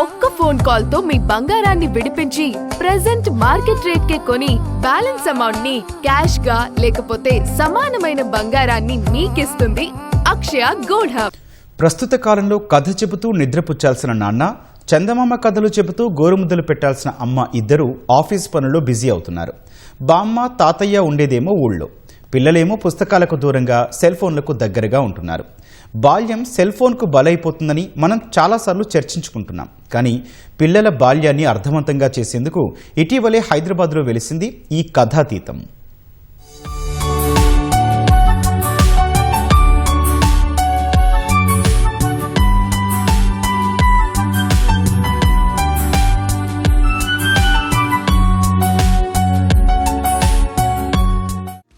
ఒక్క phone call తో మీ బంగారాన్ని విడిపించి ప్రెజెంట్ మార్కెట్ రేట్ కే కొని బ్యాలెన్స్ అమౌంట్ ని క్యాష్ గా లేకపోతే సమానమైన బంగారాన్ని మీకిస్తుంది అక్షయ గోల్డ్ హబ్. ప్రస్తుత కాలంలో కథ చెబుతూ నిద్రపుచ్చాల్సిన నాన్న, చందమామ కథలు చెబుతూ గోరుముద్దలు పెట్టాల్సిన అమ్మ ఇద్దరూ ఆఫీస్ పనుల్లో బిజీ అవుతున్నారు. బామ్మ తాతయ్య ఉండేదేమో ఊళ్ళో, పిల్లలేమో పుస్తకాలకు దూరంగా సెల్ ఫోన్లకు దగ్గరగా ఉంటున్నారు. బాల్యం సెల్ ఫోన్కు బలైపోతుందని మనం చాలాసార్లు చర్చించుకుంటున్నాం. కానీ పిల్లల బాల్యాన్ని అర్థవంతంగా చేసేందుకు ఇటీవలే హైదరాబాద్లో వెలిసింది ఈ కథాతీతం.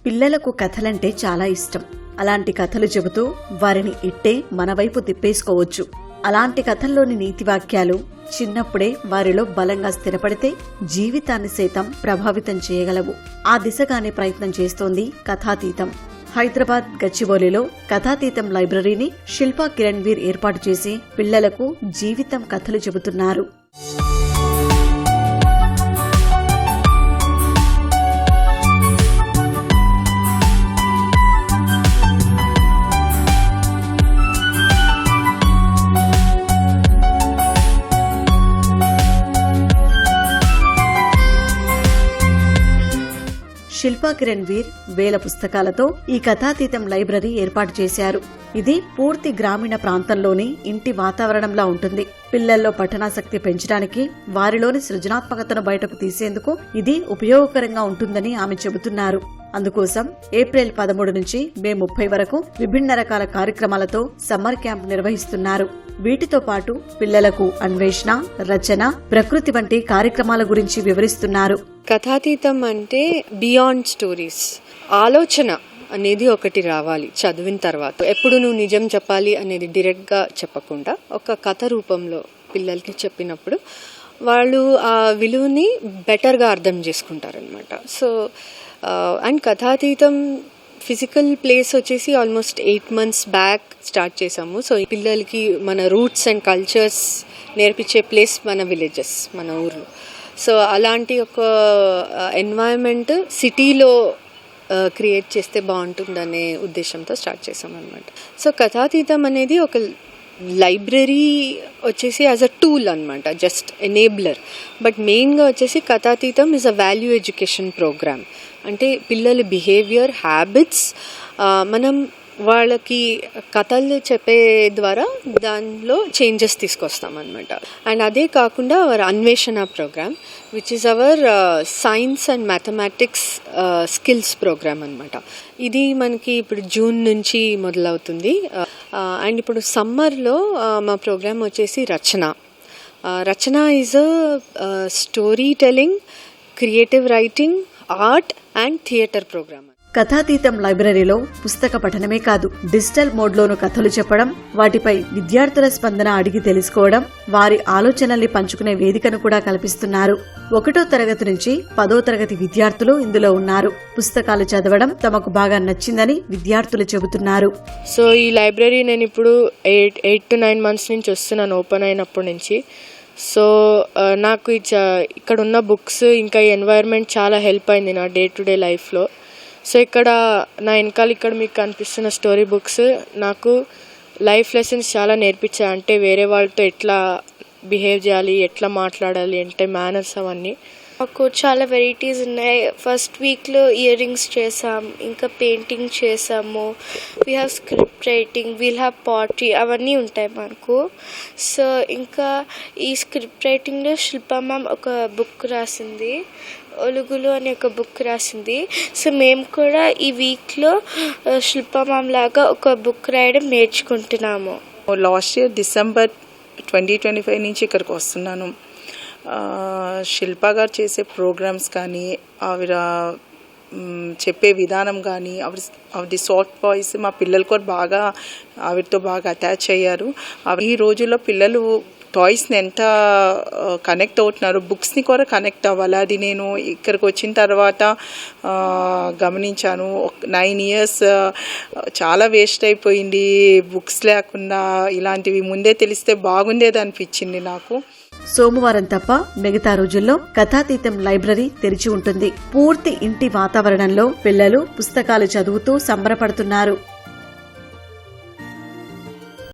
పిల్లలకు కథలంటే చాలా ఇష్టం. అలాంటి కథలు చెబుతూ వారిని ఇట్టే మన వైపు తిప్పేసుకోవచ్చు. అలాంటి కథల్లోని నీతి వాక్యాలు చిన్నప్పుడే వారిలో బలంగా స్థిరపడితే జీవితాన్ని సైతం ప్రభావితం చేయగలవు. ఆ దిశగానే ప్రయత్నం చేస్తోంది కథాతీతం. హైదరాబాద్ గచ్చిబౌలిలో కథాతీతం లైబ్రరీని శిల్పా కిరణ్వీర్ ఏర్పాటు చేసి పిల్లలకు జీవితం కథలు చెబుతున్నారు. శిల్పా కిరణ్వీర్ వేల పుస్తకాలతో ఈ కథాతీతం లైబ్రరీ ఏర్పాటు చేశారు. ఇది పూర్తి గ్రామీణ ప్రాంతంలోని ఇంటి వాతావరణంలా ఉంటుంది. పిల్లల్లో పఠనాసక్తి పెంచడానికి, వారిలోని సృజనాత్మకతను బయటకు తీసేందుకు ఇది ఉపయోగకరంగా ఉంటుందని ఆమె చెబుతున్నారు. అందుకోసం ఏప్రిల్ 13 నుంచి మే 30 వరకు విభిన్న రకాల కార్యక్రమాలతో సమ్మర్ క్యాంప్ నిర్వహిస్తున్నారు. వీటితో పాటు పిల్లలకు అన్వేషణ, రచన, ప్రకృతి వంటి కార్యక్రమాల గురించి వివరిస్తున్నారు. కథాతీతం అంటే బియాండ్ స్టోరీస్, ఆలోచన అనేది ఒకటి రావాలి చదివిన తర్వాత. ఎప్పుడు నువ్వు నిజం చెప్పాలి అనేది డైరెక్ట్గా చెప్పకుండా ఒక కథ రూపంలో పిల్లలకి చెప్పినప్పుడు వాళ్ళు ఆ విలువని బెటర్గా అర్థం చేసుకుంటారనమాట. సో అండ్ కథాతీతం ఫిజికల్ ప్లేస్ వచ్చేసి ఆల్మోస్ట్ 8 months బ్యాక్ స్టార్ట్ చేసాము. సో పిల్లలకి మన రూట్స్ అండ్ కల్చర్స్ నేర్పించే ప్లేస్ మన విలేజెస్, మన ఊర్లో. సో అలాంటి ఒక ఎన్వైరన్మెంట్ సిటీలో క్రియేట్ చేస్తే బాగుంటుందనే ఉద్దేశంతో స్టార్ట్ చేసామన్నమాట. సో కథాతీతం అనేది ఒక లైబ్రరీ వచ్చేసి యాజ్ అ టూల్ అనమాట, జస్ట్ ఎనేబులర్. బట్ మెయిన్గా వచ్చేసి Kathateetham is a value education program. అంటే పిల్లల బిహేవియర్, హ్యాబిట్స్ మనం వాళ్ళకి కథలు చెప్పే ద్వారా దానిలో చేంజెస్ తీసుకొస్తాం అనమాట. అండ్ అదే కాకుండా our Anveshana program which is our science and mathematics skills program అనమాట. ఇది మనకి ఇప్పుడు జూన్ నుంచి మొదలవుతుంది. అండ్ ఇప్పుడు సమ్మర్లో మా ప్రోగ్రామ్ వచ్చేసి Rachana. Rachana is a story telling, creative writing, art and theatre program. Kathateetham లైబ్రరీలో పుస్తక పఠనమే కాదు, డిజిటల్ మోడ్లోనూ కథలు చెప్పడం, వాటిపై విద్యార్థుల స్పందన అడిగి తెలుసుకోవడం, వారి ఆలోచనల్ని పంచుకునే వేదికను కూడా కల్పిస్తున్నారు. 1వ తరగతి నుంచి 10వ తరగతి విద్యార్థులు ఇందులో ఉన్నారు. పుస్తకాలు చదవడం తమకు బాగా నచ్చిందని విద్యార్థులు చెబుతున్నారు. సో ఈ లైబ్రరీ నేను ఇప్పుడు 8 to 9 months నుంచి వస్తున్నాను, ఓపెన్ అయినప్పటి నుంచి. సో నాకు ఇక్కడ ఉన్న బుక్స్ ఇంకా ఈ ఎన్వైర్న్మెంట్ చాలా హెల్ప్ అయింది నా డే టు డే లైఫ్లో. సో ఇక్కడ నా వెనకాల ఇక్కడ మీకు కనిపిస్తున్న స్టోరీ బుక్స్ నాకు లైఫ్ లెసన్స్ చాలా నేర్పించాయి. అంటే వేరే వాళ్ళతో ఎట్లా బిహేవ్ చేయాలి, ఎట్లా మాట్లాడాలి, అంటే మేనర్స్, అవన్నీ. మాకు చాలా వెరైటీస్ ఉన్నాయి. ఫస్ట్ వీక్లో ఇయర్ రింగ్స్ చేసాం, ఇంకా పెయింటింగ్ చేసాము, we have script writing, we'll have pottery, అవన్నీ ఉంటాయి మనకు. సో ఇంకా ఈ స్క్రిప్ట్ రైటింగ్లో శిల్పా మ్యామ్ ఒక బుక్ రాసింది, ఒలుగులు అనే ఒక బుక్ రాసింది. సో మేము కూడా ఈ వీక్లో శిల్పా మ్యామ్ లాగా ఒక బుక్ రాయడం నేర్చుకుంటున్నాము. లాస్ట్ ఇయర్ December 2025 నుంచి ఇక్కడికి వస్తున్నాను. శిల్పా గారు చేసే ప్రోగ్రామ్స్ కానీ, ఆవిడ చెప్పే విధానం కానీ, ఆవిడ సాఫ్ట్ వాయిస్ మా పిల్లలు కూడా బాగా ఆవిడతో బాగా అటాచ్ అయ్యారు. ఈ రోజుల్లో పిల్లలు టాయ్స్ని ఎంత కనెక్ట్ అవుతున్నారు, బుక్స్ని కూడా కనెక్ట్ అవ్వాలి. అది నేను ఇక్కడికి వచ్చిన తర్వాత గమనించాను. 9 years చాలా వేస్ట్ అయిపోయింది బుక్స్ లేకుండా. ఇలాంటివి ముందే తెలిస్తే బాగుండేది అనిపించింది నాకు. సోమవారం తప్ప మిగతా రోజుల్లో కథాతీతం లైబ్రరీ తెరిచి ఉంటుంది. పూర్తి ఇంటి వాతావరణంలో పిల్లలు పుస్తకాలు చదువుతూ సంబరపడుతున్నారు.